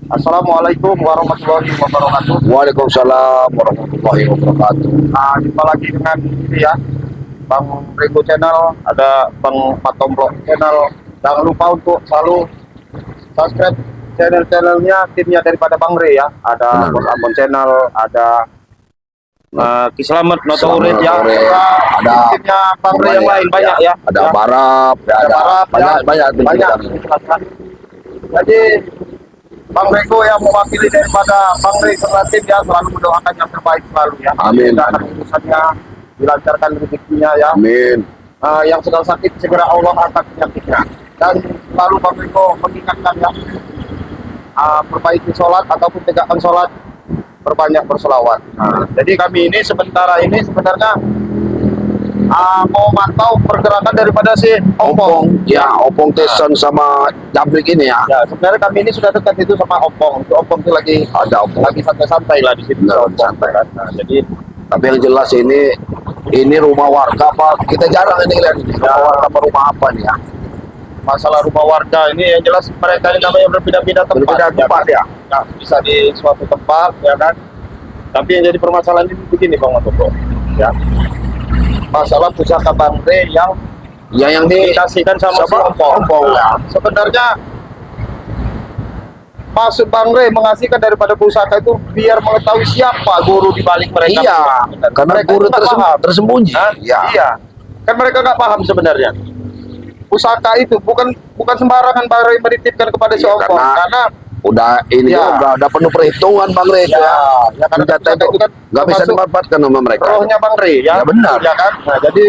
Assalamualaikum warahmatullahi wabarakatuh. Waalaikumsalam warahmatullahi wabarakatuh. Nah, jumpa lagi dengan ini ya, Bang Rego Channel, ada Bang Patomblok Channel. Jangan lupa untuk selalu subscribe channel-channelnya timnya daripada Bang Re ya. Ada Benar. Bos Ambon Channel, ada Kislamet Notaurit ya, Ada timnya Bang Re yang lain banyak ya. Ada Ya. Barap, Ada Barap, banyak ya. banyak Banyak. Jadi Bang Rego yang mewakili daripada Bang Re serta tim ya, selalu mendoakan yang terbaik selalu ya. Amin. Dan urusannya dilancarkan rezekinya ya. Amin. Yang sedang sakit segera Allah angkat penyakitnya. Dan selalu Bang Rego mengingatkan ya, perbaiki sholat ataupun tegakkan sholat, perbanyak berselawat. Jadi kami ini sementara ini sebenarnya mau mantau pergerakan daripada si Ompong. Ya, Opong Teson sama Jabrik ini ya. Ya, sebenarnya kami ini sudah dekat itu sama Ompong. Itu Ompong itu lagi Ada Opong. lagi santai-santai lah di situ. Benar, Ompong. santai. Nah, jadi Tapi yang jelas ini rumah warga apa? Kita jarang ini lihat ini. Rumah warga apa rumah apa nih ya? masalah rumah warga ini yang jelas mereka ini namanya berpindah-pindah tempat. Berbeda tempat ya. Nah, bisa di suatu tempat ya kan. Tapi yang jadi permasalahan ini begini Bang Matopo. Ya. Masalah pusaka Bang Re yang Ya yang dikasihkan sama si Ompong. ya. Sebenarnya maksud Bang Re mengasihkan daripada pusaka itu biar mengetahui siapa guru di balik mereka. Iya, Sebenarnya. karena Mereka guru itu nggak paham. tersembunyi. Hah? Iya. Iya. Kan mereka nggak paham sebenarnya. Pusaka itu bukan sembarangan Bang Re menitipkan kepada si Iya, Ompong karena udah ini Ya. udah penuh perhitungan Bang Re ya, ya kan Senjata pusaka itu kan nggak bisa termasuk dimanfaatkan sama mereka. rohnya Bang Re ya. Ya, benar. Ya kan? Nah, jadi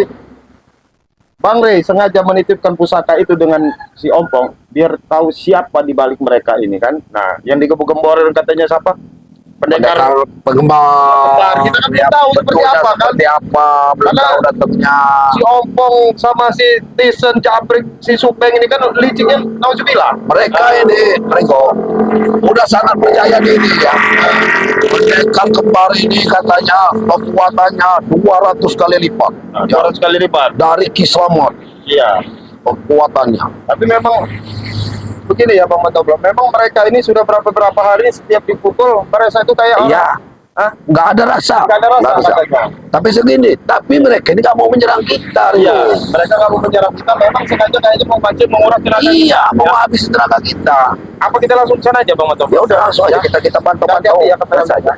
Bang Re sengaja menitipkan pusaka itu dengan si Ompong biar tahu siapa di balik mereka ini kan. Nah, yang digebor-gembor katanya siapa? Pendekar. Penggemar. Kita kan belum tahu seperti apa, kan? Seperti apa, belum Karena tahu datangnya. Si Ompong sama si Tyson, Jabrik, si Supeng ini kan liciknya nauzubillah. Mereka ini, Rego, udah sangat percaya diri ya. Pendekar kembar ini katanya kekuatannya 200 kali lipat. Nah, 200 kali lipat. Dari Kislamet Iya. kekuatannya. Tapi memang begini ya Bang Mantoblo, memang mereka ini sudah berapa hari setiap dipukul mereka itu kayak orang. Iya. Hah? Nggak ada rasa. Nggak ada rasa Nggak ada. katanya. Tapi segini, tapi mereka ini nggak mau menyerang kita. Iya, Rego. mereka nggak mau menyerang kita, memang sengaja kayaknya mau pancing menguras tenaga. Iya, kita. mau Ya. habis tenaga kita. Apa kita langsung ke sana aja Bang Mantoblo? Ya udah langsung aja Ya. kita pantau Hati-hati ya biasa aja. saja.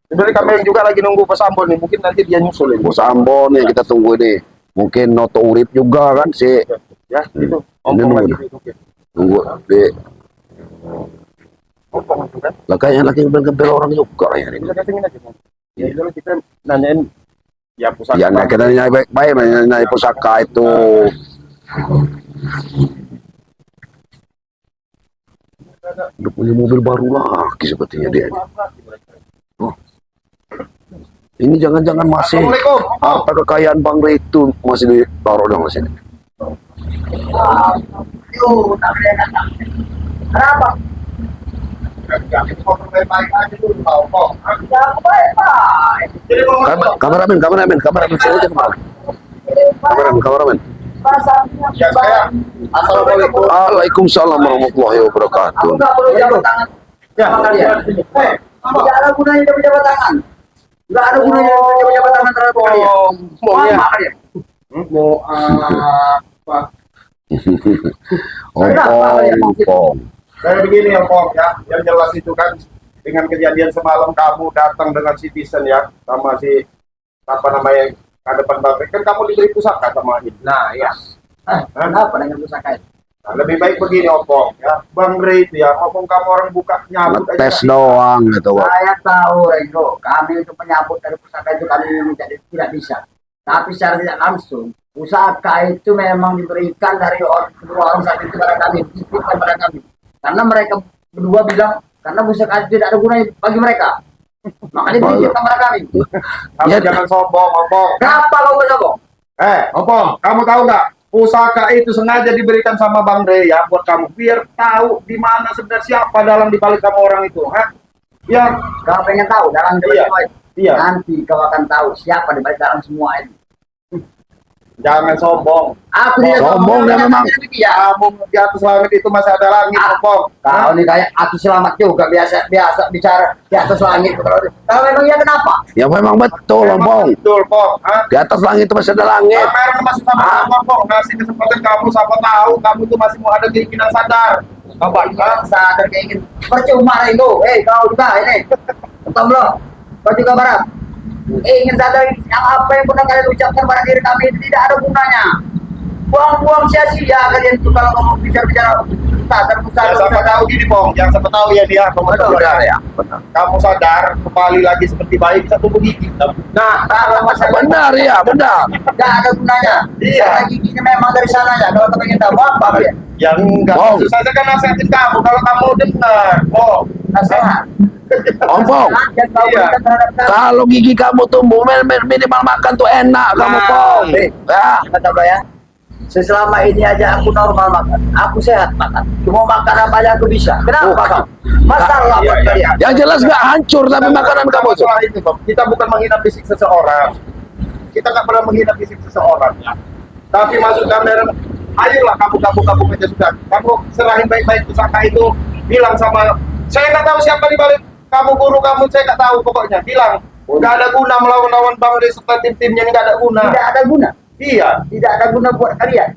Sebenarnya kami juga lagi nunggu Bos Ambon nih, mungkin nanti dia nyusul ini. Bos Ambon yang kita tunggu ini. Mungkin Noto Urip juga kan si Ya, itu. Ini Ompong nunggu. lagi mungkin. tunggu di Ompong itu kan. lah kayaknya lagi gembel orang juga ya ini. Kita datengin aja Bang. Ya, itu kita nanyain ya pusaka. Ya nah, Bang. kita nanya baik-baik nanya pusaka itu. Udah punya mobil baru lagi sepertinya dia. Oh. Ini jangan-jangan masih Assalamualaikum. harta kekayaan Bang Re itu masih ditaruh dalam sini. Kenapa? Kameramen sini aja kameramen. Ya saya. Assalamualaikum. Waalaikumsalam warahmatullahi wabarakatuh. Aku nggak perlu jabat tangan Ya. sama kalian. Tidak ada gunanya jabat tangan. Nggak ada gunanya jabat tangan terhadap kalian. Mau ya. Paham kalian? Mau apa? Ompong. Kayak begini ya Pong ya, yang jelas itu kan dengan kejadian semalam kamu datang dengan citizen ya, sama si apa namanya depan pabrik kan kamu diberi pusaka sama ini. Nah, ya. Kenapa dengan pusaka itu? Nah, lebih baik begini Opong ya, Bang Re itu ya, Opong kamu orang buka nyabut aja. Tes doang gitu. Saya tahu, Rego. Kami itu penyambut dari pusaka itu kami menjadi tidak bisa. Tapi secara tidak langsung, pusaka itu memang diberikan dari kedua orang sakit kepada kami, dititipkan kepada kami. Karena mereka berdua bilang, karena pusaka itu tidak ada gunanya bagi mereka. Makanya dititipkan kepada kami. Kamu Ya. jangan sombong Opong. Kenapa kau bersombong? Opong, kamu tahu nggak? Pusaka itu sengaja diberikan sama Bang Re ya buat kamu biar tahu di mana sebenarnya siapa dalam di balik kamu orang itu, Ya, Kau pengen tahu dalam Iya. semua itu? Iya. Nanti kau akan tahu siapa di balik dalam semua ini. Jangan sombong. Aku tidak Sombong dia memang. Ya, Kamu di atas langit itu masih ada langit, Pong. kau nih kayak aku selamat juga biasa biasa bicara di atas langit. Kalau memang iya kenapa? Ya memang betul, Ompong. Betul, Pong. Hah? Di atas langit itu masih ada langit. Pamer masih sama kamu, Pong. Ngasih kesempatan kamu, siapa tahu kamu tuh masih mau ada keinginan sadar. Kapan? Sadar kayak gini. Percuma itu. Kau juga ini. Betul belum? Kau juga Barat. Ingin sadar apa yang pernah kalian ucapkan pada diri kami itu tidak ada gunanya. Buang-buang sia-sia kalian itu kalau ngomong bicara-bicara sadar Ya, siapa tahu gini, Pong. Yang siapa tahu ya dia. Kamu Benar ya, benar. Kamu sadar, kembali lagi seperti bayi bisa tumbuh gigi. Nah, kalau masalah Benar ya, benar. tidak ada gunanya. Iya. Karena giginya memang dari sananya. Kalau kamu ingin tahu apa ya? Yang enggak. Pong. Maksud saya kan nasihatin kamu kalau kamu dengar. Pong. Nasihat. Ompong, Yang kau Iya. berikan terhadap kami. kalau gigi kamu tumbuh minimal makan tuh enak kamu, Nah, Pong. Ya, Kata bro ya, selama ini aja aku normal makan, aku sehat makan. Cuma makan apa aja aku bisa. Kenapa kau? Masalah Iya, buat iya. kalian. yang jelas nggak hancur tapi makanan kamu tuh. Masalah itu, Pong. Kita bukan menghina fisik seseorang. Kita nggak pernah menghina fisik seseorang. Ya. Tapi masuk kamera, ayolah kamu aja sudah. Kamu serahin baik-baik pusaka itu. Bilang sama, saya nggak tahu siapa di balik kamu, guru kamu, saya nggak tahu pokoknya. Bilang, nggak ada guna melawan-lawan Bang Rey serta tim-timnya, ini nggak ada guna. Tidak ada guna. Iya. Tidak ada guna buat kalian.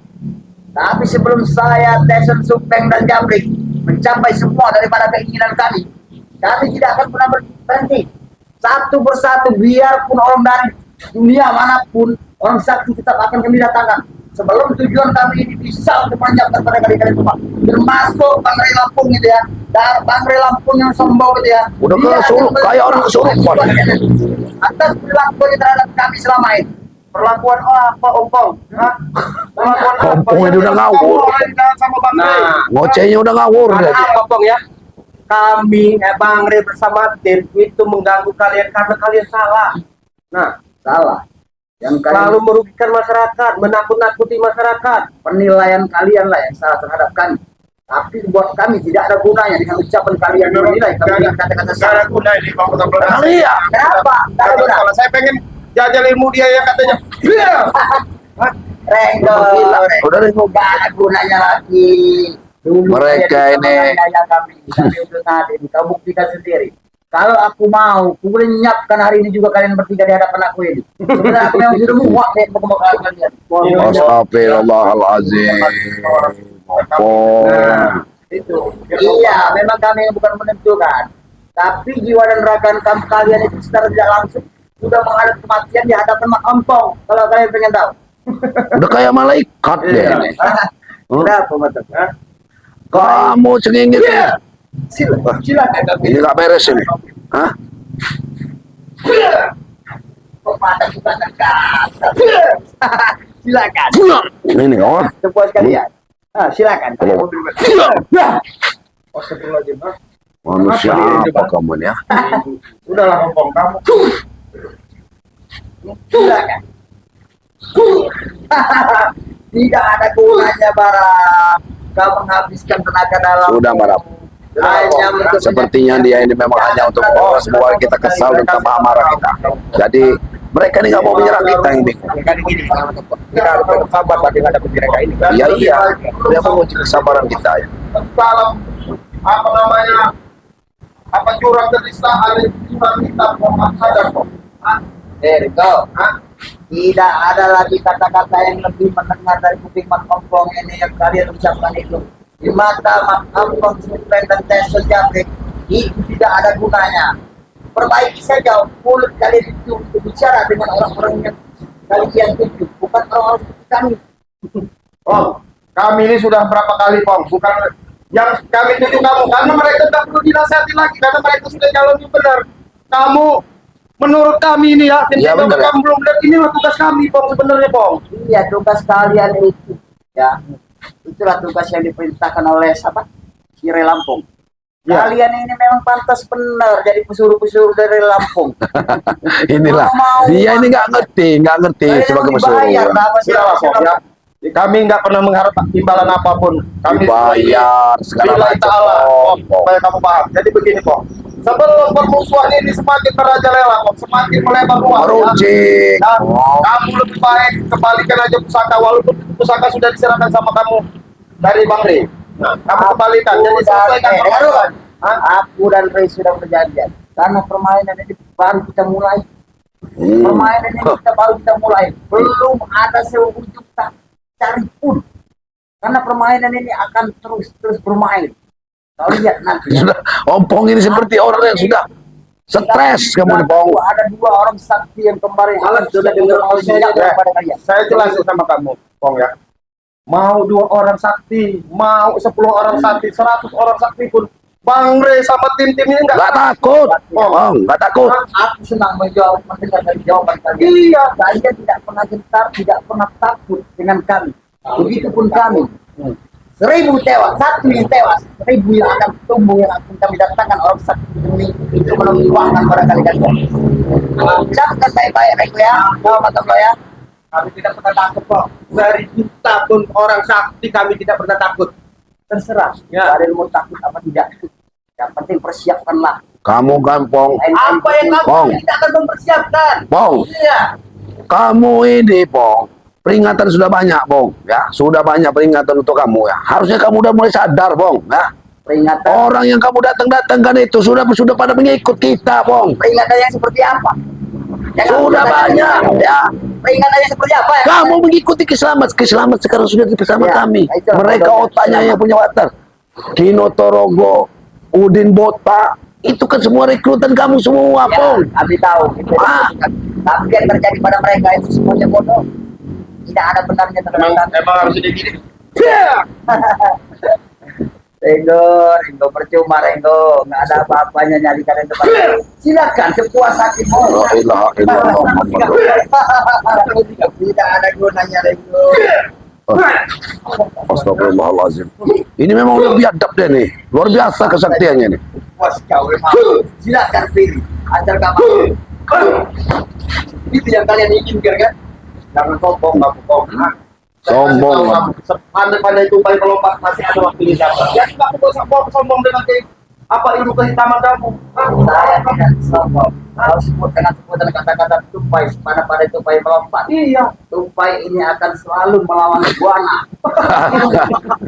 Tapi sebelum saya, Tyson, Supeng, dan Jabrik mencapai semua daripada keinginan kami tidak akan pernah berhenti. Satu persatu, biarpun orang dari dunia manapun, orang sakti tetap akan kami datangkan. Sebelum tujuan kami ini bisa untuk menyiapkan pada kalian semua. Termasuk Bang Rey Lampung gitu ya. Dan Bang Rey Lampung yang sombong gitu ya. Udah Dia kesurup, akan kayak orang kesurupan. atas perilakunya terhadap kami selama ini. Perlakuan apa, Ompong? Hah? Perlakuan apa? Ompong itu udah ngawur. Jangan sama Bang Rey. Ngocehnya udah ngawur Karena dia. apa, Pong ya? Kami, Bang Rey bersama tim itu mengganggu kalian karena kalian salah. Nah, Salah. Yang kalian selalu merugikan masyarakat, menakut-nakuti masyarakat. penilaian kalian lah yang salah terhadap kami. Tapi buat kami tidak ada gunanya dengan ucapan kalian menilai kami dengan kata-kata Nggak ada salah. guna ini, Bang. Iya. Kenapa? Tidak ada guna. Kalau saya pengen jajal ilmu dia yang katanya. Iya. Renggo, Udah deh, nggak ada gunanya lagi. Dulu Mereka saya bisa ini- menganiaya kami, tapi untuk saat ini kau buktikan sendiri. Kalau aku mau, aku boleh menyiapkan hari ini juga kalian bertiga di hadapan aku ini. Sebenarnya aku memang sudah muak deh pembekalan kalian. Astagfirullahaladzim. Ompong. Nah, Itu. iya, memang kami yang bukan menentukan. Tapi jiwa dan raga kalian itu secara tidak langsung sudah menghadap kematian di hadapan Mak Ompong. Kalau kalian pengen tahu. Udah kayak malaikat deh ini. Berapa betul? Kamu cengengit. Silakan. Ini nggak beres ini. Hah? Kok mata kita terkata. Silakan. Ini kawan. Sepuas kalian. Silakan. Oh, sebelum aja, Manusia apa kamu ya? udahlah, Ompong, kamu. Silakan. Tidak ada gunanya Barang. Kau menghabiskan tenaga dalam. Sudah, Barang. Hanya untuk Sepertinya dia ini memang hanya untuk membuat kita kesal dan tambah marah kita. Jadi mereka ini nggak mau menyerang kita ini. Kan gini, kita harus tetap sabar pada menghadapi mereka ini. Iya iya. Dia menguji kesabaran kita ya. Dalam apa namanya, apa jurang kenistaan jurang kita, Pong, sadar, Pong. Hah? There you go. Hah? Tidak ada lagi kata-kata yang lebih mendengar dari kuping Mak Ompong ini yang kalian ucapkan itu. Di mata Mak Ompong, Supeng, dan Tyson Jabrik, itu tidak ada gunanya. Perbaiki saja mulut kalian itu untuk bicara dengan orang-orang yang kalian tuju, bukan orang-orang seperti kami. Oh, kami ini sudah berapa kali, Pong? Bukan yang kami tuju kamu, karena mereka tidak perlu dinasihati lagi, karena mereka sudah calon yang benar. Kamu, menurut kami ini ya, tim Iya, kita benar, ya. kamu belum benar, inilah tugas kami, Pong, sebenarnya, Pong. Iya, tugas kalian itu. Ya, itulah tugas yang diperintahkan oleh siapa? Kire Lampung. Ya. Kalian ini memang pantas benar jadi pesuruh-pesuruh dari Lampung. Inilah dia ini nggak ngerti Kalian sebagai dibayar, pesuruh. apa sih? Sudahlah, Pong, ya. Kami nggak pernah mengharap imbalan apapun. Kami Dibayar segala Bila macam. ta'ala, Pong, Pong. supaya kamu paham. Jadi begini, Pong. Sebelum permusuhan ini semakin merajalela, Bang, semakin melebar ruang. Ya. Rucik. Dan kamu lebih baik kembalikan aja pusaka, walaupun itu pusaka sudah diserahkan sama kamu dari Bang Rey. Nah, kamu kembalikan. Jadi selesaikan permasalahan. Aku dan Ray sudah berjanjian. Karena permainan ini baru kita mulai. Permainan ini baru kita mulai. Belum ada sewujud tak cari pun. Karena permainan ini akan terus bermain. Kau lihat nanti. Sudah, Ompong ini seperti orang yang sudah stres kamu nih, Pong. Ada 2 orang sakti yang kemarin Sudah dengar kepada kalian. saya jelasin sama kamu, Pong ya. Mau 2 orang sakti, mau 10 orang sakti, 100 orang sakti pun, Bang Rey sama tim-tim ini Nggak takut, Pong, nggak takut. Aku senang mendengar dari jawaban kalian. Iya. Kalian tidak pernah gentar, tidak pernah takut dengan kami. Begitupun kami. 1000 tewas, 1 yang tewas, 1000 yang akan tumbuh, yang akan kami datangkan orang sakti demi itu menumpangkan pada kalian. Ucapkan baik-baik, Reko ya. Kau ya. Kami tidak pernah takut kok. Dari juta pun orang sakti kami tidak pernah takut. Terserah. Ya. Kalian mau takut apa tidak. Yang penting persiapkanlah. Kamu kan, Pong. Apa yang Bong. kamu tidak akan mempersiapkan? Pong, Iya. kamu ini, Pong. Peringatan sudah banyak, Pong. Ya, sudah banyak peringatan untuk kamu ya. Harusnya kamu udah mulai sadar, Pong. Ya. Peringatan. Orang yang kamu datang-datangkan itu sudah pada mengikut kita, Pong. Peringatan yang seperti apa? Sudah banyak, ya. Peringatannya seperti apa ya? Kamu mengikuti Kiselamat sekarang sudah bersama Ya, kami. itu. Mereka otaknya yang punya watar. Kino Torogo, Udin Bota, itu kan semua rekrutan kamu semua, Ya, Pong. kami tahu. Tapi yang terjadi pada mereka itu semuanya bodoh. Tidak ada benarnya terhadap Emang harus digini. Renggo percuma Renggo, nggak ada apa-apanya nyari kalian tempat. Silakan sepuas hatimu. La ilaha illallah Muhammad. Tidak ada gunanya Renggo. Astagfirullahaladzim. Ini memang udah biadab deh nih. Luar biasa kesaktiannya nih. Puas kau memang. Silakan pilih asal kamu. Itu yang kalian inginkan kan? Jangan sombong kamu, Pong. Sombong. Pandai-pandai tupai melompat masih ada waktu di dapat. Ya, kamu gak usah sombong dengan apa ilmu kehitaman kamu. Saya tidak sombong. Kalau sebut dengan sebutan kata-kata tupai, mana pada tupai melompat. Iya. Tupai ini akan selalu melawan iguana.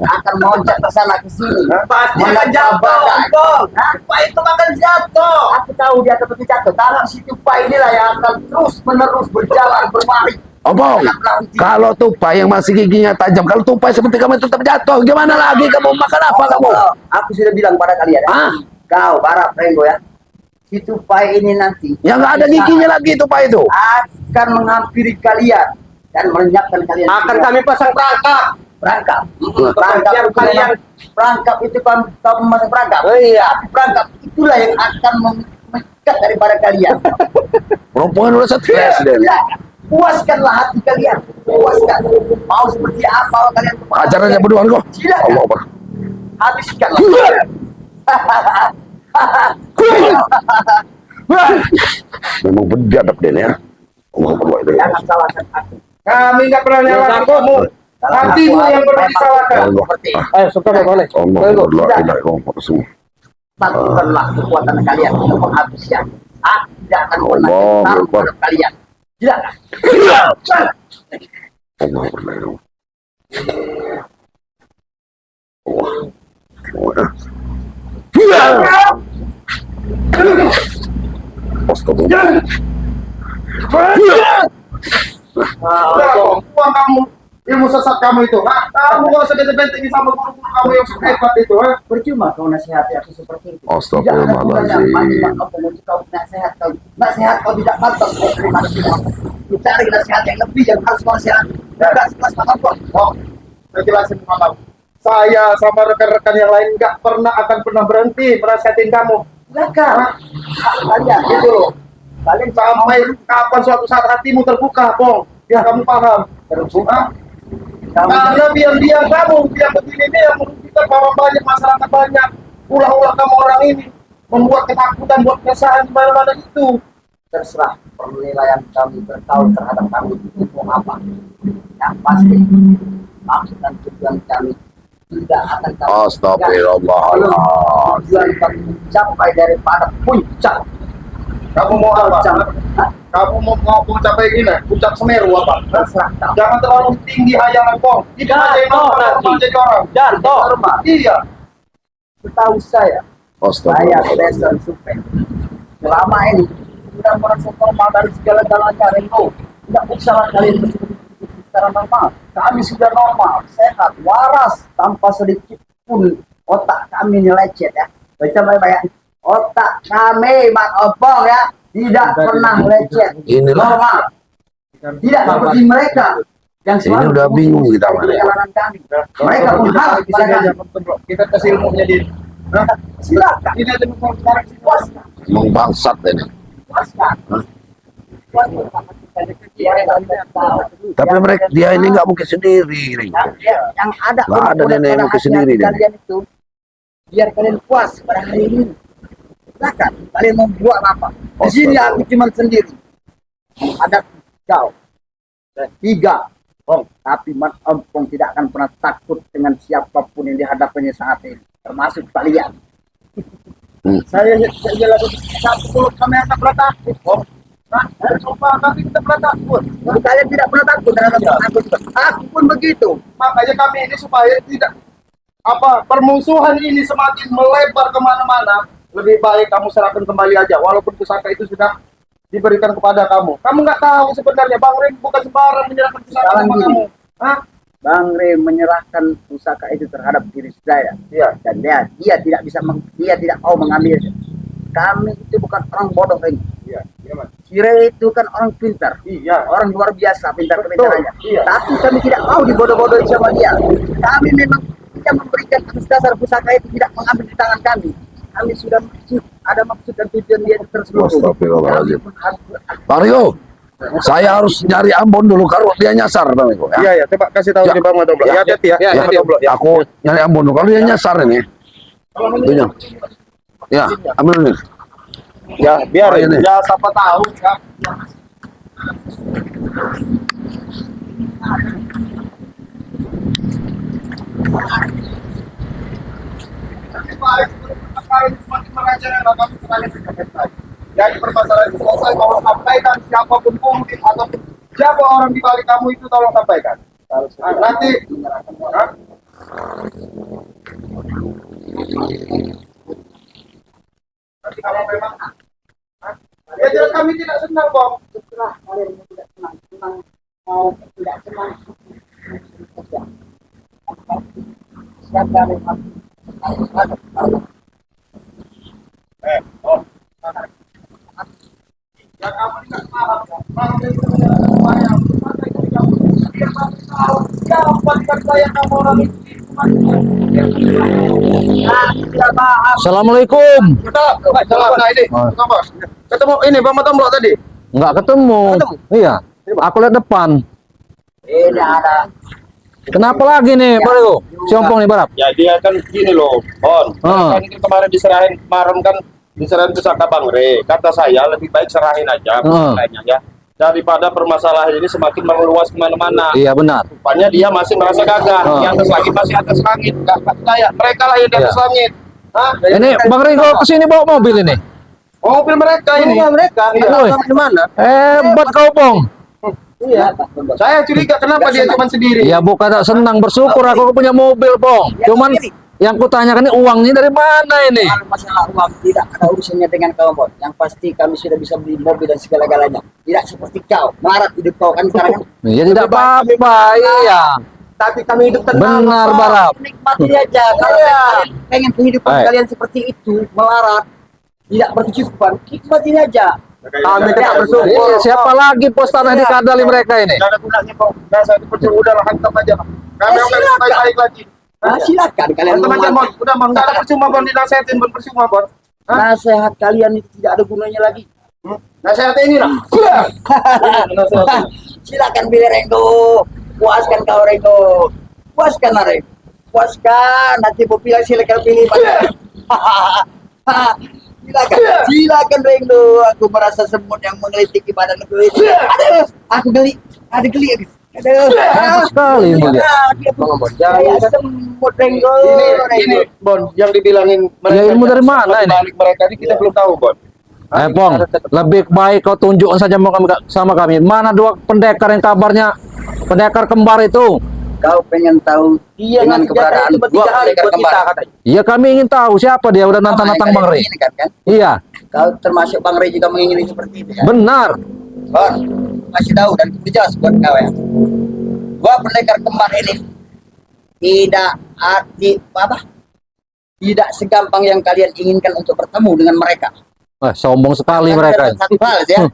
Akan meloncat ke sana ke sini. Pasti akan Meloncat jatuh, badai. Pong. Hah? Tupai itu akan jatuh. Aku tahu dia seperti jatuh. Karena si tupai inilah yang akan terus menerus berjalan berlari. Ompong, kalau tupai yang masih giginya tajam, kalau tupai seperti kamu tetap jatuh, gimana lagi kamu makan apa kamu? Aku sudah bilang pada kalian ya. Ah? Kau Barat Renggo ya. Si tupai ini nanti Ya nggak ada giginya lagi tupai itu. akan menghampiri kalian dan melenyapkan kalian. Akan kami pasang perangkap. Perangkap. Perangkap kalian. Perangkap itu kan kau memasang perangkap. Oh iya. Tapi perangkap itulah yang akan mengikat daripada kalian. Perempuan udah stres deh. Ya, puaskanlah hati kalian. Puaskan. Mau seperti apa kalian? Hajar aja berdua kok. Silakan. Allah Akbar. Habiskanlah. Memang berbiadab deh ya. Allah Akbar. Jangan salahkan aku. Kami nggak pernah nyalakan kamu. Hatimu yang perlu disalahkan. Seperti Ayo, suka boleh. Allah Akbar. La ilaha illallah Rasulullah. lakukanlah kekuatan kalian untuk menghabiskan. Aku tidak akan pernah Allah taruh Akbar. pada kalian. Silakan. Allah Akbar. La ilaha illallah. Allah. Astagfirullah. Uang kamu, ilmu sesat kamu itu. Nah, kamu nggak usah benteng-bentengin sama guru-guru kamu yang suka hebat itu. Percuma kau nasihati aku seperti itu. Astagfirullahaladzim. Kau nasihat kau. Nasihat kau tidak pantas. Kau terima nasihat. Cari nasihat yang lebih yang harus kau nasihati. Tidak sekelas kau. Oh, saya jelasin sama kamu. Saya sama rekan-rekan yang lain nggak akan pernah berhenti menasihatin kamu. Silakan. Kalian Gitu loh. Kalian Sampai kapan suatu saat hatimu terbuka, Pong. Biar kamu paham. terbuka. Karena biar kamu, biar begini ini yang merugikan orang banyak, masyarakat banyak. Ulah-ulah kamu orang ini membuat ketakutan, buat keresahan di mana-mana itu. Terserah penilaian kami bertahun terhadap kami itu mau apa. Yang pasti maksud dan tujuan kami tidak akan kami Astagfirullahaladzim. tujuan kami mencapai daripada puncak. Kamu mau apa? Hah? Kamu mau mencapai ini, puncak Semeru apa? Terserah kau. Jangan terlalu tinggi hayalan kau. Itu aja yang Jatuh normal nanti. jadi orang. Jatuh. Normal. Iya. Setahu saya Astagfirullahaladzim. Desa Supeng selama ini sudah merasa normal dari segala-galanya. Rengo, tidak usah kalian berpikir secara normal. Kami sudah normal, sehat, waras, tanpa sedikit pun otak kami ini lecet ya. Baca baik-baik. Otak kami, Mak Opong ya, tidak pernah lecet. Inilah. Normal. Tidak seperti mereka yang Ini selalu udah bingung kita, Mak. perjalanan kami. Mereka pun harus Bisa pada kami. aja kita kasih ilmunya di. Hah? Silakan. Ini aja sekarang Puaskan. Emang bangsat ini. Puaskan. Tapi mereka dia ini nggak mungkin sendiri. Ring. yang ada Nggak ada unek-unek nenek pada mungkin hati sendiri dia. kalian itu biar kalian puas pada hari ini. Silakan kalian mau buat apa? Di sini aku cuma sendiri. Ada kau dan 3 tapi Mas Ompong tidak akan pernah takut dengan siapapun yang dihadapannya saat ini, termasuk kalian. Saya lagi satu kami akan pernah takut, Om. Nah, coba kami kita pernah takut. Kalian tidak pernah takut terhadap aku. Aku pun begitu. Makanya kami ini supaya tidak permusuhan ini semakin melebar kemana-mana. Lebih baik kamu serahkan kembali aja, walaupun pusaka itu sudah diberikan kepada kamu. Kamu nggak tahu sebenarnya Bang Rim bukan sembarang menyerahkan pusaka Sekarang kepada gini. kamu. Hah? Bang Re menyerahkan pusaka itu terhadap diri saya. Iya. Dan dia tidak bisa dia tidak mau mengambilnya. Kami itu bukan orang bodoh ini. Iya. Iya, Mas. Sire itu kan orang pintar. Iya. Orang luar biasa pintar Betul. kepintarannya. Iya. Tapi kami tidak mau dibodoh-bodohi sama dia. Kami memang tidak memberikan atas dasar pusaka itu tidak mengambil di tangan kami. Kami sudah ada maksud dan tujuan dia terselubung. Astagfirullahaladzim. Kami pun harus Pak Rio, saya harus nyari Ambon dulu kalau dia nyasar, Bang Eko. Ya. Iya, ya, coba kasih tahu Ya. di Bang Madoblo. Ya, hati-hati ya. Ya, aku nyari Ambon dulu. Kalau dia nyasar ini, itunya. Ya, ambil ini. Ya, biar Oh, ini. ya siapa tahu ya. Semakin merajalela kami semakin selesai. Jadi permasalahan itu selesai, tolong sampaikan siapapun pemimpin ataupun siapa orang di balik kamu itu tolong sampaikan. Nanti, hah? Nanti kalau memang, hah? Ya jelas kami tidak senang kok. setelah kalian tidak senang mau tidak senang siapa memang harus ada Oh, ya kamu tidak paham ya. Bang, itu supaya masa itu kamu biar kamu tahu siapa di saya kamu orang itu. tidak paham. Assalamualaikum. Nah ini, apa? Ketemu ini Bang Madoblo tadi. Nggak ketemu. Iya. Aku lihat depan. Ini ada Kenapa lagi nih, Pak Riko? Siompong nih, Barap. Ya dia kan gini loh, On. Ah. Kan itu kemarin diserahin pusaka Bang Re. Kata saya lebih baik serahin aja pusakanya ya. Daripada permasalahan ini semakin meluas kemana-mana. Iya, benar. Rupanya dia masih merasa gagah. Ah. Di atas lagi masih atas langit. Gak percaya. Mereka lah yang di atas Iya. langit. Hah? Ini Bang Riko kesini bawa mobil ini. Mobil mereka ini. mereka Iya. Woi. Di mana? Hebat kau, Pong. iya Saya curiga kenapa dia cuma sendiri. Ya bukan tak senang, bersyukur aku punya mobil, Pong. Cuman yang kutanyakan ini uangnya dari mana ini? kalau masalah uang tidak ada urusannya dengan kamu bos. Yang pasti kami sudah bisa beli mobil dan segala-galanya. Tidak seperti kau melarat hidup kau kan sekarang kan. Ya tidak apa-apa, iya. Tapi kami hidup tenang. Benar, Bapak. Barap. Nikmati aja. Kalau kalian pengen kehidupan Baik. kalian seperti itu, melarat, tidak berkecukupan, nikmati aja. Kami tidak Iya, bersyukur. siapa lagi pos tanah di Kadali mereka ini? Tidak ada gunanya kok. Nah, saya percaya udahlah hantam aja. Kami akan silakan. baik-baik lagi. Nah, silakan kalian Hantam aja, Bon. menguatkan. Udah, Bon. Nggak ada percuma, Bon. Dinasehatin, Bon. Percuma, Bon. Hah? Nasihat kalian itu tidak ada gunanya lagi. Nasihatnya ini lah. Silakan pilih Renggo. Puaskan kau Renggo. Puaskan lah Renggo. Puaskan. Nanti mau pilih silakan pilih. Silakan Renggo. Aku merasa semut yang menggelitik di badanku ini. Aduh, aku geli. Ada geli. Aduh. Enak sekali ini dia. Saya semut Renggo. Ini Bon, yang dibilangin Ya, ilmu dari mana ini? Balik mereka ini kita belum tahu, Bon. Pong, lebih baik kau tunjukkan saja sama kami. Mana dua pendekar yang kabarnya pendekar kembar itu? Kau pengen tahu Iya, dengan keberadaan itu dua 3 hari pendekar buat kita kembar? katanya. Iya, kami ingin tahu siapa dia udah nantang-nantang Bang Rey. Ini kan? Iya, Kau termasuk Bang Rey juga mengingini seperti itu ya? benar. Bon, kasih tahu dan aku jelas buat kau ya. Dua pendekar kembar ini tidak tidak segampang yang kalian inginkan untuk bertemu dengan mereka. Sombong sekali mereka. Satu hal ya.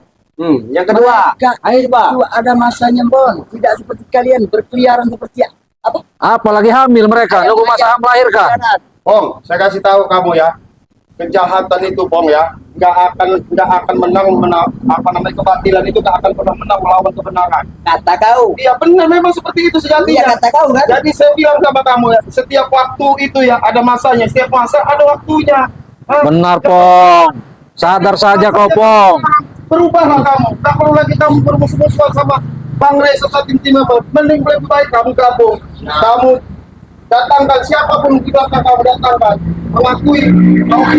Yang kedua, Mereka ayo Pak. itu ada masanya, Bon. Tidak seperti kalian berkeliaran seperti apa? Apalagi hamil mereka, nunggu masa melahirkan. Pong, saya kasih tahu kamu ya. Kejahatan itu, Pong ya, nggak akan menang, kebatilan itu nggak akan pernah menang melawan kebenaran. Kata kau. Iya benar, memang seperti itu Iya sejatinya. kata kau kan? Jadi saya bilang sama kamu ya, setiap waktu itu ya ada masanya, setiap masa ada waktunya. Hah? Benar, Pong. Sadar saja kau, Pong. Berubahlah kamu, tak perlu lagi kamu bermusuh-musuhan sama Bang Rey serta tim-tim apa. Mending lebih baik kamu gabung. Kamu datangkan siapapun di belakang kamu, datangkan mengakui bahwa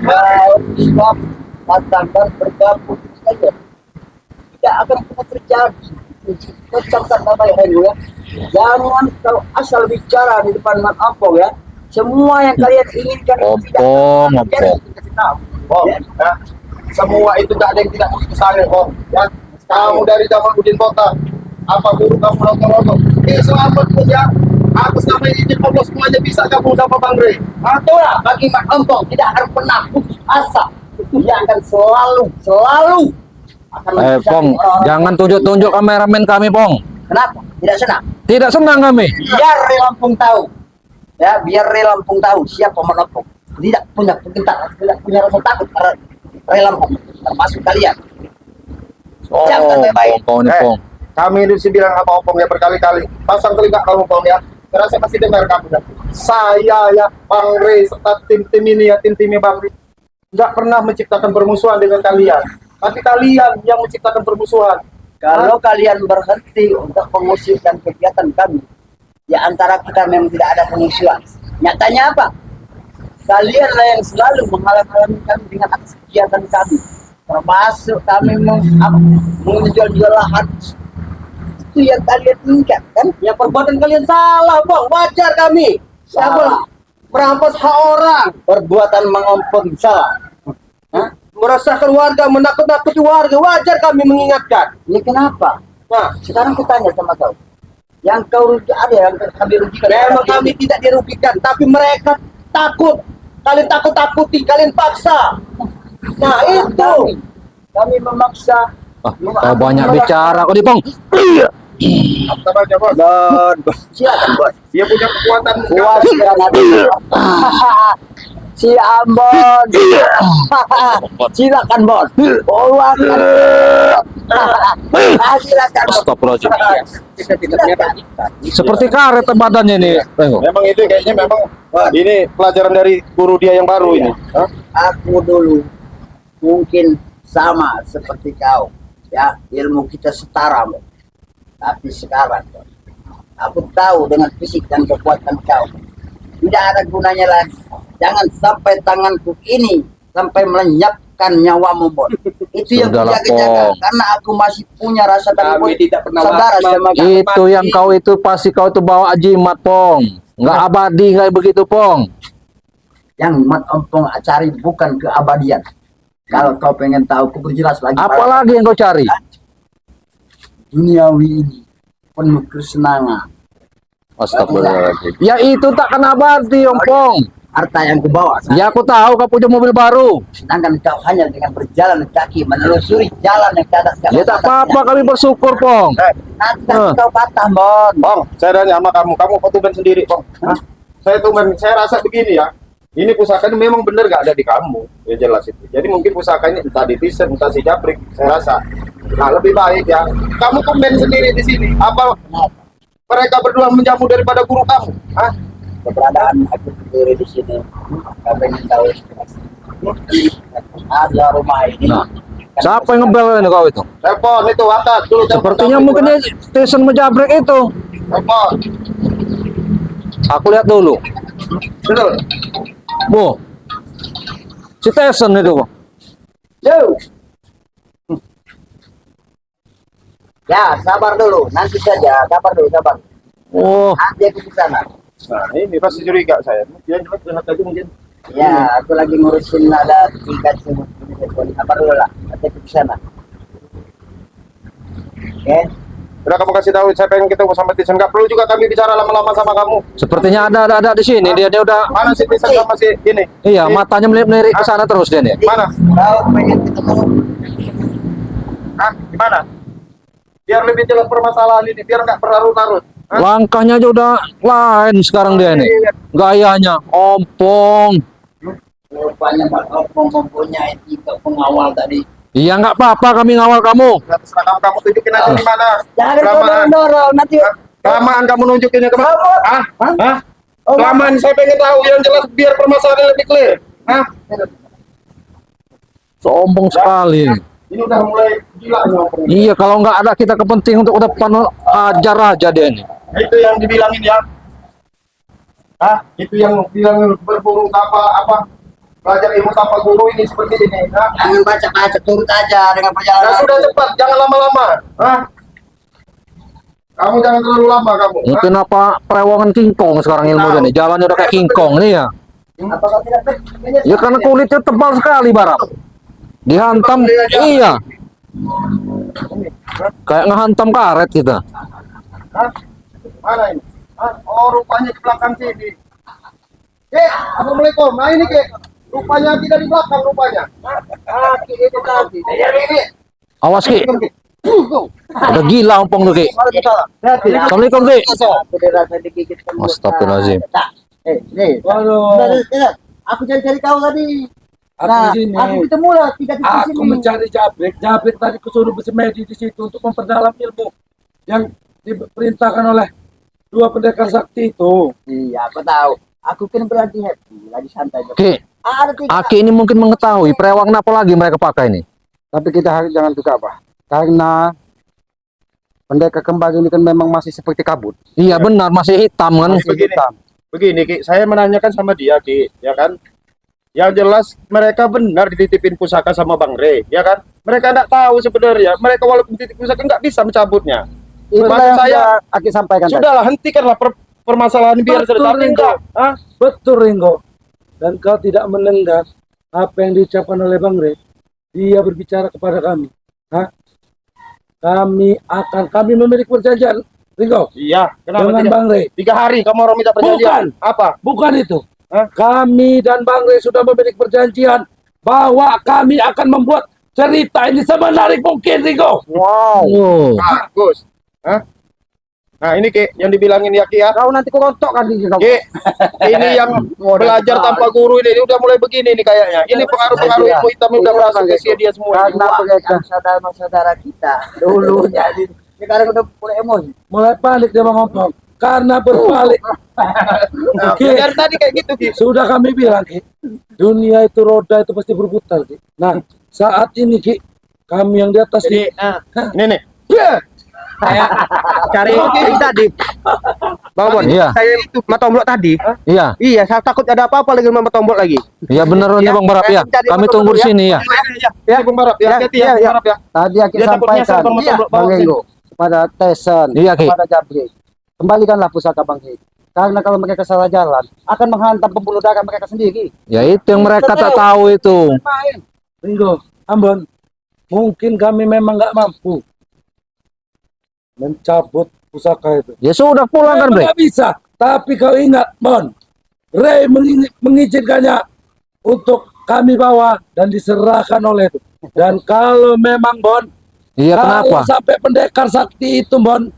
Kau Islam datangkan bergabung saja. Tidak akan pernah terjadi. Ucapkan nama yang ya. Jangan kau asal bicara di depan Mat Ampong ya. Semua yang kalian inginkan Ompong, terjadi. ompong. Kasih tahu. Pong, ya. Semua itu gak ada yang tidak mesti kesana, Pong. Ya. Kamu dari zaman Udin Kota, apa guru kamu nonton-nonton. Ini selamat pun ya. Atas nama izin Allah semuanya bisa kamu sama Bang Rey. Itulah bagi Mat Ampong tidak akan pernah putus asa. Dia akan selalu akan Pong, mencari orang-orang. jangan tunjuk-tunjuk kameramen kami, Pong. Kenapa? Tidak senang. Tidak senang kami. Biar Rey Lampung tahu. Ya, biar Rey Lampung tahu siapa Mat Ampong. Tidak punya kegentar, tidak punya rasa takut karena Rey Lampung termasuk kalian. Jangan baik-baik. Pong, nih, Pong. Kami itu sih bilang apa Opong ya berkali-kali. Pasang telinga kamu, Pong ya. Saya pasti dengar kamu ya. Saya ya, Bang Rey serta tim-tim ini ya, tim-timnya Bang Rey. Nggak pernah menciptakan permusuhan dengan kalian. Tapi kalian yang menciptakan permusuhan. Kalau kalian berhenti untuk mengusirkan kegiatan kami, di antara kita memang tidak ada pengusuhan. Nyatanya apa? Kalianlah yang selalu menghalang-halangi kami dengan atas kegiatan kami. Termasuk kami menjual-jual lahan. Itu yang kalian inginkan, kan? Yang perbuatan kalian salah, Bang. Wajar kami. Salah. Merampas hak orang, Perbuatan mengompong salah. Hah? meresahkan warga, menakut-nakuti warga. Wajar kami mengingatkan. Ini kenapa? Nah, Sekarang aku tanya sama kau. Yang kau rugi ada yang kami rugikan. memang kami tidak dirugikan, tapi mereka takut. Kalian takut-takuti, kalian paksa. Nah, itu. Kami memaksa. Kau banyak bicara kau, di Pong. Apa aja, Bos? Silakan, Bos. Dia punya kekuatan. Kuat si Ambon. Silakan, Bos. Silakan. Astagfirullahaladzim. Silakan. Seperti karet badannya ini. Tengok. Memang itu kayaknya memang ini pelajaran dari guru dia yang baru ini. Hah? Aku dulu mungkin sama seperti kau, ya, ilmu kita setara, Bos. Tapi sekarang, Bos, aku tahu dengan fisik dan kekuatan kau tidak ada gunanya lagi. Jangan sampai tanganku ini sampai melenyapkan nyawamu, Bos. Itu yang Sudahlah, kujaga-jaga Pong. karena aku masih punya rasa Kami takut tidak pernah saudara sama kau. Itu yang kau itu pasti kau itu bawa jimat, Pong. Nggak abadi kayak begitu, Pong. Yang Mat Ompong cari bukan keabadian. Kalau kau pengen tahu, aku berjelas lagi. Apalagi yang kau cari? Duniawi ini penuh kesenangan. Astagfirullahaladzim. Ya itu takkan abadi, Pong. Harta yang kubawa. Ya aku tahu kau punya mobil baru. Sedangkan kau hanya dengan berjalan kaki menelusuri jalan yang tidak ada. Ya tak apa-apa, kami bersyukur, Pong. Nanti kau patah, Bon. Bang, saya tanya sama kamu fotokan sendiri, Bang. Hah? Saya rasa begini ya. Ini pusakanya memang benar gak ada di kamu, ya jelas itu. Jadi mungkin pusakanya entah di Tisen, entah si Japrik, saya rasa. Nah lebih baik ya. Kamu komen sendiri di sini. Apa mereka berdua menjamu daripada guru kamu? Hah? Keberadaan aku sendiri di sini. Kau pengen tahu. Ada rumah ini. Nah, siapa yang ngebel ini kau itu? Telepon itu, angkat dulu. Sepertinya mungkin dia station menjabrek itu. Telepon. Aku lihat dulu. Betul. Bu. Si Tyson itu, Bang. Yo. Ya, sabar dulu. Nanti saja. Sabar dulu, sabar. Oh, Nanti aku ke sana. Nah, ini pasti curiga saya. Mungkin lihat tadi mungkin. Ya, aku lagi ngurusin ada 3 sumut. Sabar dulu lah. Nanti aku ke sana. Oke. Udah kamu kasih tahu saya pengen ketemu sama Tyson. Nggak perlu juga kami bicara lama-lama sama kamu. sepertinya ada di sini. Dia udah Mana si Tyson sama si ini? iya, matanya melirik ke sana terus dia nih. Mana? Kau pengen ketemu? Hah? Gimana? Biar lebih jelas permasalahan ini, biar nggak berlarut-larut. Hah? Langkahnya aja udah lain sekarang dia nih. Gayanya ompong. Rupanya Pak Opong mempunyai 3 pengawal tadi. Iya nggak apa-apa kami ngawal kamu. Terserah kamu tunjukin aja di mana. Jangan kau Kelamaan. dorong-dorong. Nanti Kelamaan kamu nunjukinnya kemana? Hah? Hah? Kelamaan saya pengen tahu yang jelas biar permasalahan lebih clear. Hah? Sombong sekali. Ini udah mulai gila nih Opong. Iya, kalau nggak ada kita kepenting untuk ke depan ajar aja dia nih. Itu yang dibilangin ya. Hah? Itu yang bilang berburu apa? Belajar ilmu tanpa guru ini seperti ini. Hah? jangan baca-baca, turut aja dengan Ya perjalanan. sudah cepat, jangan lama-lama. Hah? Kamu jangan terlalu lama kamu. Hah? Mungkin apa perewangan King Kong sekarang ilmu dia nih. Jalannya udah kayak King Kong nih ya. Apakah tidak menyesal? Ya karena kulitnya tebal sekali Barap. Dihantam, iya. Kayak ngehantam karet kita. Hah? Mana ini? Hah? Oh, rupanya di belakang sini. Assalamualaikum. Nah ini rupanya tidak di belakang rupanya. Ah, itu tadi. Awas Ki. Udah gila ompong tuh Ki. Assalamualaikum Ki. Aku dirasa digigit semut. Astagfirullahaladzim. Nah, nih. Waduh. Aku cari-cari kau tadi. Aku Nah, di sini. aku ketemu lah 3 titik Aku sini. mencari Jabrik. Jabrik tadi kusuruh bersemedi di situ untuk memperdalam ilmu yang diperintahkan oleh 2 pendekar sakti itu. Iya, aku tahu. Aku kan berlagi happy, lagi santai. Ki, Ada 3. Aki ini mungkin mengetahui perewang apa lagi mereka pakai ini. Tapi kita harus jangan gegabah karena pendekar kembar ini kan memang masih seperti kabut. Iya benar, masih hitam kan. Masih Begini. hitam. Begini, Ki, saya menanyakan sama dia, Ki, ya kan? Yang jelas mereka benar dititipin pusaka sama Bang Rey, ya kan? Mereka tidak tahu sebenarnya. Mereka walaupun titip pusaka nggak bisa mencabutnya. Itulah Maksud yang saya, Aki sampaikan tadi. sudahlah hentikanlah permasalahan biar Betul, selesai. Ringo. Enggak, hah? Betul Ringo. Dan kau tidak mendengar apa yang diucapkan oleh Bang Rey. Dia berbicara kepada kami. Hah? Kami memiliki perjanjian, Ringo, Iya, kenapa dengan tidak? Bang Rey. 3 hari kamu orang minta perjanjian. Apa? Bukan itu. Hah? Kami dan Bang Rey sudah memiliki perjanjian bahwa kami akan membuat cerita ini semenarik mungkin, Ringo. Wow. Oh. Bagus. Hah? Nah, ini Ki, yang dibilangin ya Ki ya. Kau nanti kau rontok kan di kamu. Ki, ini yang belajar tanpa guru ini udah mulai begini nih kayaknya. Ini pengaruh-pengaruh ilmu hitam udah masuk ke dia semua. Karena mereka saudara-saudara kita dulu jadi sekarang udah mulai emosi. Mulai balik dia ngomong. Karena berbalik. Ki, Dari tadi kayak gitu Ki. sudah kami bilang, Ki. Dunia itu roda itu pasti berputar, Ki. Nah, saat ini, Ki, kami yang di atas, Jadi, Ki. ini nih. cari tadi. Bang Bon, Iya. saya itu matombok tadi. Iya, Iya, saya takut ada apa-apa lagi sama matombok lagi. iya benar nih Bang Barap ya. Kami tunggu di sini ya. Ya, Bung Barap, ya, hati-hati ya, Bung Barap ya. Tadi Aki Dia takut nyasar sampaikan sama matombok Bang bawah sini. Renggo kepada Tyson, Iya, Ki. kepada Jabrik. Kembalikanlah pusaka Bang Rey. Karena kalau mereka salah jalan, akan menghantam pembuluh darah mereka sendiri. Ya itu yang mereka tak tahu itu. Ringo, Ambon, mungkin kami memang nggak mampu mencabut pusaka itu. Ya sudah pulang kan, Bre. Nggak bisa. Tapi kau ingat, Bon, Rey mengizinkannya untuk kami bawa dan diserahkan oleh itu. Dan kalau memang Bon, Iya kalau kenapa? sampai pendekar sakti itu Bon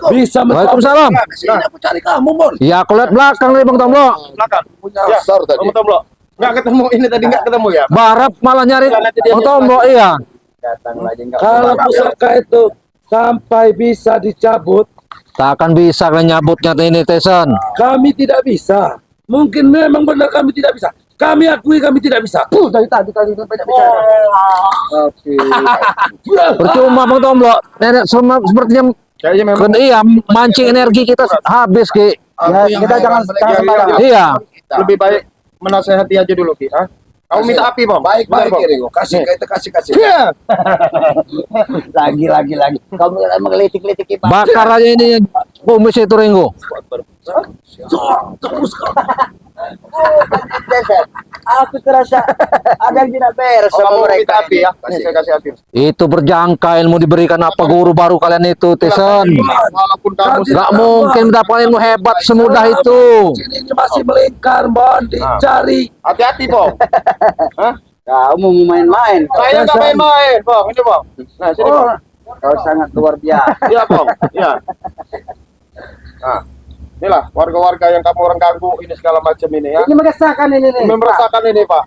bisa Waalaikumsalam. Sini aku cari kamu, Bon. Ya aku lihat belakang nih Bang Tomblo. Belakang. Punya besar tadi. Bung Tomblo. Nggak ketemu ini tadi nggak ketemu ya. Barap malah nyari Bang Tomblo, iya. Datang lagi enggak. Kalau pusaka itu sampai bisa dicabut, Tak akan bisa kan nyabutnya ini Tyson. kami tidak bisa. Mungkin memang benar kami tidak bisa. Kami akui kami tidak bisa. Dari tadi kali banyak bicara. Oke. Percuma Bang Tomblo. Nenek sepertinya Kayaknya memang Kan iya, mancing energi kita habis Ki. Ya, kita jangan sembarangan. Iya. lebih baik menasehati aja dulu Ki. Hah? Kamu minta api bang? Baik Benar, baik Bang? Ringo. Kasih kita kasih. Iya. Lagi. Kamu menggelitik-gelitik Pak. Bakar aja ini kumis itu Ringo. Aku terasa ada yang tidak beres Oh, sama kamu minta mereka. api ya? Nih saya kasih api. Itu berjangka ilmu diberikan apa guru baru kalian itu, Tison. Walaupun kamu Gak mungkin mendapatkan ilmu hebat semudah itu. Ini masih melingkar, Bon. Dicari. hati-hati bang. Hah? Kamu mau main-main. Saya nggak main-main bang. Ini bang. Nah sini bang. Kau sangat luar biasa. Iya bang. Iya. Nah, inilah warga-warga yang kamu orang ganggu ini segala macam ini ya. Ini mengesahkan ini nih. Merasakan ini pak.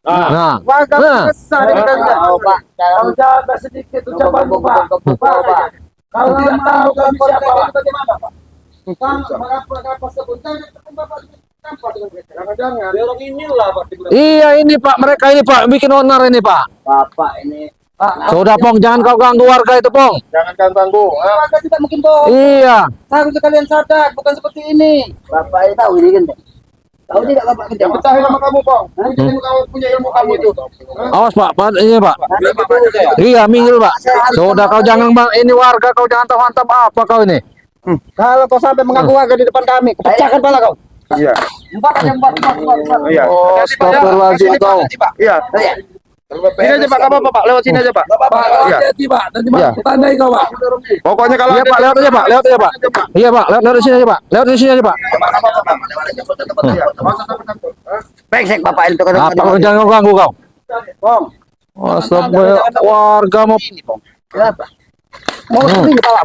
Nah, Nah, Warga nah. besar ini kan. Oh, Pak. Kau jaga sedikit ucapanmu, Pak. Pak. Kalau tidak tahu kami siapa, Pak. Bagaimana, Pak? jangan-jangan. Iya ini Pak, mereka ini Pak bikin onar ini Pak. Bapak ini. Sudah Pong, jangan kau ganggu warga itu Pong. Jangan ganggu. Warga tidak mungkin bohong. Iya. Harus kalian sadar, bukan seperti ini. Bapak ini tahu ini kan? Tahu tidak Bapak kerja? Yang pecahin sama kamu bang. Ilmu kamu punya ilmu kamu itu. Awas Pak, ini Pak. Iya, minggir Pak. Sudah kau jangan bang, ini warga kau jangan tahu hantam apa kau ini. Kalau kau sampai mengaku warga di depan kami, pecahkan kepala kau. Iya. Empat. Iya. Oh, astagfirullahaladzim kau. Iya. Sini aja pak, apa pak? Lewat sini aja pak. Pak, Iya. hati-hati, Pak. Nanti Iya. Pak, tandai kau, Pak. Pokoknya kalau Iya ada Pak, lewat aja Pak, lewat aja Pak. Iya Pak, lewat di sini aja Pak. Lewat di sini aja Pak. Brengsek Bapak itu kan. Apa kau jangan kau ganggu kau. Bong. Astagfirullah, warga mau. Kenapa? Mau ini kepala.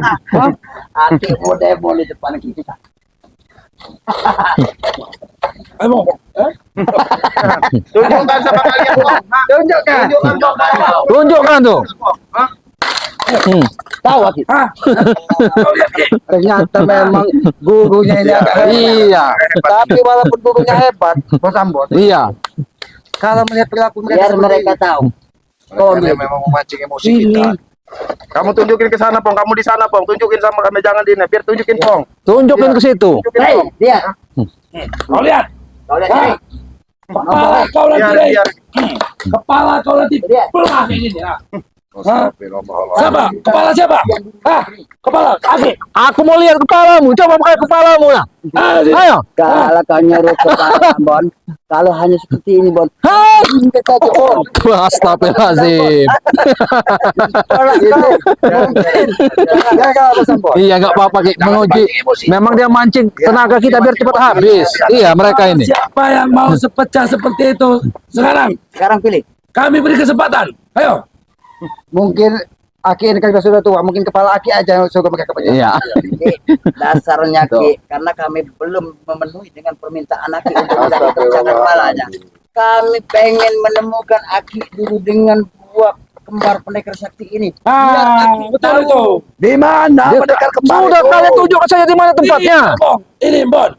Hati demo di depan kita. Ayo, tunjukkan sama kalian bang. Tunjukkan. Tunjukkan tuh. Tahu Aki. Ternyata memang gurunya ini agak hebat. Iya, Tapi walaupun gurunya hebat, Bos Ambon, iya. kalau melihat perilaku mereka Biar seperti mereka ini, tahu. Dia memang memancing emosi kita. Kamu tunjukin ke sana pong. Kamu di sana pong. Tunjukin sama kami, jangan di biar tunjukin pong. Tunjukin ke situ. Tunjukin Hei, pong. dia. kau lihat. Kau lihat Hah? ini. Kepala kau nanti, Biar Rey. biar. Kepala kau nanti. Lihat. Pelah ini. Ya. Astagfirullahaladzim. Siapa? Kepala siapa? Hah? Kepala. Aki. Aku mau lihat kepalamu. Coba buka kepalamu ya. Ayo. Kalau kau nyuruh kepala Bon, kalau hanya seperti ini Bon, Hai. kita saja Bon. Astagfirullahaladzim. ya kalau Bos Ambon. Iya nggak apa-apa Ki. Menguji. Memang dia mancing tenaga kita biar cepat habis. Iya mereka ini. Siapa yang mau sepecah seperti itu sekarang? Sekarang pilih. Kami beri kesempatan. Ayo. Mungkin Aki ini kan sudah tua, mungkin kepala Aki aja yang suka pakai kepala. Iya. Ki, dasarnya Ki, karena kami belum memenuhi dengan permintaan Aki untuk tidak pecahkan kepalanya. Kami pengen menemukan Aki dulu dengan buah kembar pendekar sakti ini. Biar Aki Betul tahu. itu. Di mana Dia- pendekar kembar Sudah itu? kalian tunjukkan saja di mana tempatnya. Ini, Bong. Ini, Bon.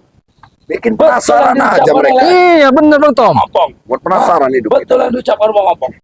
Bikin penasaran aja mereka. Iya bener Bang Tom. Bong. Buat penasaran hidup kita. Betul yang diucapkan Bang Ompong.